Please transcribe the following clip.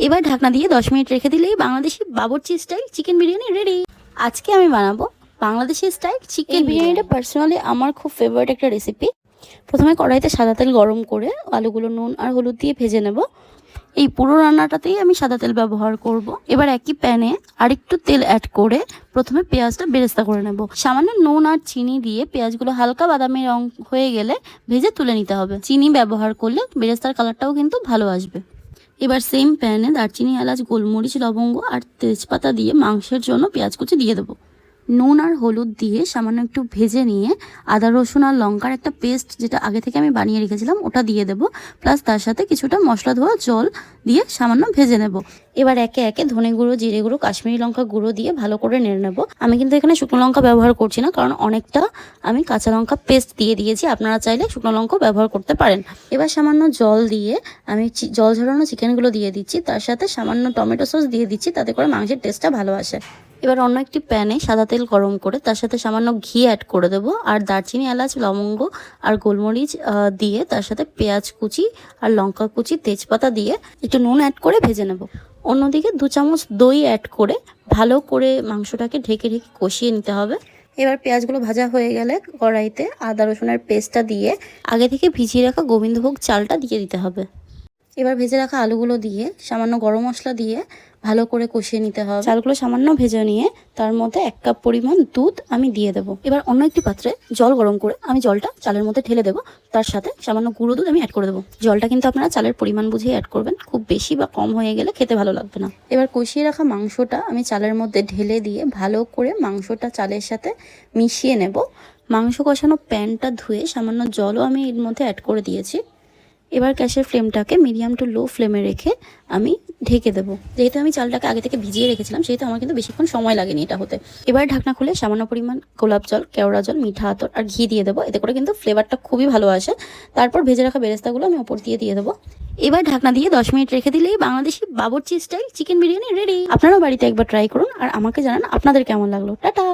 এবার ঢাকনা দিয়ে 10 মিনিট রেখে দিলেই বাংলাদেশি বাবুর্চি স্টাইল চিকেন বিরিয়ানি রেডি। আজকে আমি বানাবো বাংলাদেশি স্টাইল চিকেন বিরিয়ানিটা পার্সোনালি আমার খুব ফেভারিট একটা রেসিপি। প্রথমে কড়াইতে সাদা তেল গরম করে আলুগুলো নুন আর হলুদ দিয়ে ভেজে নেব। এই পুরো রান্নাটাতেই আমি সাদা তেল ব্যবহার করব। এবার একই প্যানে আরেকটু তেল অ্যাড করে প্রথমে পেঁয়াজটা বেরেস্তা করে নেব। সামান্য নুন আর চিনি দিয়ে পেঁয়াজগুলো হালকা বাদামি রং হয়ে গেলে ভেজে তুলে নিতে হবে। চিনি ব্যবহার করলে বেরেস্তার কালারটাও কিন্তু ভালো আসবে। এবার সেম প্যানে দারচিনি, এলাচ, গোলমরিচ, লবঙ্গ আর তেজপাতা দিয়ে মাংসের জন্য পেঁয়াজ কুচি দিয়ে দেবো। নুন আর হলুদ দিয়ে সামান্য একটু ভেজে নিয়ে আদা রসুন আর লঙ্কার একটা পেস্ট যেটা আগে থেকে আমি বানিয়ে রেখেছিলাম ওটা দিয়ে দেবো। প্লাস তার সাথে কিছুটা মশলা ধোয়া জল দিয়ে সামান্য ভেজে নেব। এবার একে একে ধনে গুঁড়ো, জিরে গুঁড়ো, কাশ্মীরি লঙ্কা গুঁড়ো দিয়ে ভালো করে নেড়ে নেব। আমি কিন্তু এখানে শুকনো লঙ্কা ব্যবহার করছি না, কারণ অনেকটা আমি কাঁচা লঙ্কা পেস্ট দিয়ে দিয়েছি। আপনারা চাইলে শুকনো লঙ্কাও ব্যবহার করতে পারেন। এবার সামান্য জল দিয়ে আমি জল ঝরানো চিকেনগুলো দিয়ে দিচ্ছি। তার সাথে সামান্য টমেটো সস দিয়ে দিচ্ছি, তাতে করে মাংসের টেস্টটা ভালো আসে। এবার অন্য একটি প্যানে সাদা তেল গরম করে তার সাথে সামান্য ঘি অ্যাড করে দেবো। আর দারচিনি, এলাচ, লবঙ্গ আর গোলমরিচ দিয়ে তার সাথে পেঁয়াজ কুচি আর লঙ্কা কুচি, তেজপাতা দিয়ে একটু নুন অ্যাড করে ভেজে নেব। অন্যদিকে 2 চামচ দই অ্যাড করে ভালো করে মাংসটাকে ঢেকে ঢেকে কষিয়ে নিতে হবে। এবার পেঁয়াজগুলো ভাজা হয়ে গেলে কড়াইতে আদা রসুনের পেস্টটা দিয়ে আগে থেকে ভিজিয়ে রাখা গোবিন্দভোগ চালটা দিয়ে দিতে হবে। এবার ভেজে রাখা আলুগুলো দিয়ে সামান্য গরম মশলা দিয়ে ভালো করে কষিয়ে নিতে হবে। চালগুলো সামান্য ভেজে নিয়ে তার মধ্যে 1 কাপ পরিমাণ দুধ আমি দিয়ে দেবো। এবার অন্য একটি পাত্রে জল গরম করে আমি জলটা চালের মধ্যে ঢেলে দেবো। তার সাথে সামান্য গুঁড়ো দুধ আমি অ্যাড করে দেবো। জলটা কিন্তু আপনারা চালের পরিমাণ বুঝে অ্যাড করবেন, খুব বেশি বা কম হয়ে গেলে খেতে ভালো লাগবে না। এবার কষিয়ে রাখা মাংসটা আমি চালের মধ্যে ঢেলে দিয়ে ভালো করে মাংসটা চালের সাথে মিশিয়ে নেব। মাংস কষানো প্যানটা ধুয়ে সামান্য জলও আমি এর মধ্যে অ্যাড করে দিয়েছি। এবার গ্যাসের ফ্লেমটাকে মিডিয়াম টু লো ফ্লেমে রেখে আমি ঢেকে দেবো। যেহেতু আমি চালটাকে আগে থেকে ভিজিয়ে রেখেছিলাম, সেহেতু আমার কিন্তু বেশিক্ষণ সময় লাগেনি এটা হতে। এবার ঢাকনা খুলে সামান্য পরিমাণ গোলাপ জল, কেওড়া জল, মিঠা আতর আর ঘি দিয়ে দেবো। এতে করে কিন্তু ফ্লেভারটা খুবই ভালো আসে। তারপর ভেজে রাখা বেরেস্তাগুলো আমি ওপর দিয়ে দেবো। এবার ঢাকনা দিয়ে 10 মিনিট রেখে দিলেই বাংলাদেশি বাবুর্চি স্টাইল চিকেন বিরিয়ানি রেডি। আপনারাও বাড়িতে একবার ট্রাই করুন আর আমাকে জানান আপনাদের কেমন লাগলো। টাটা।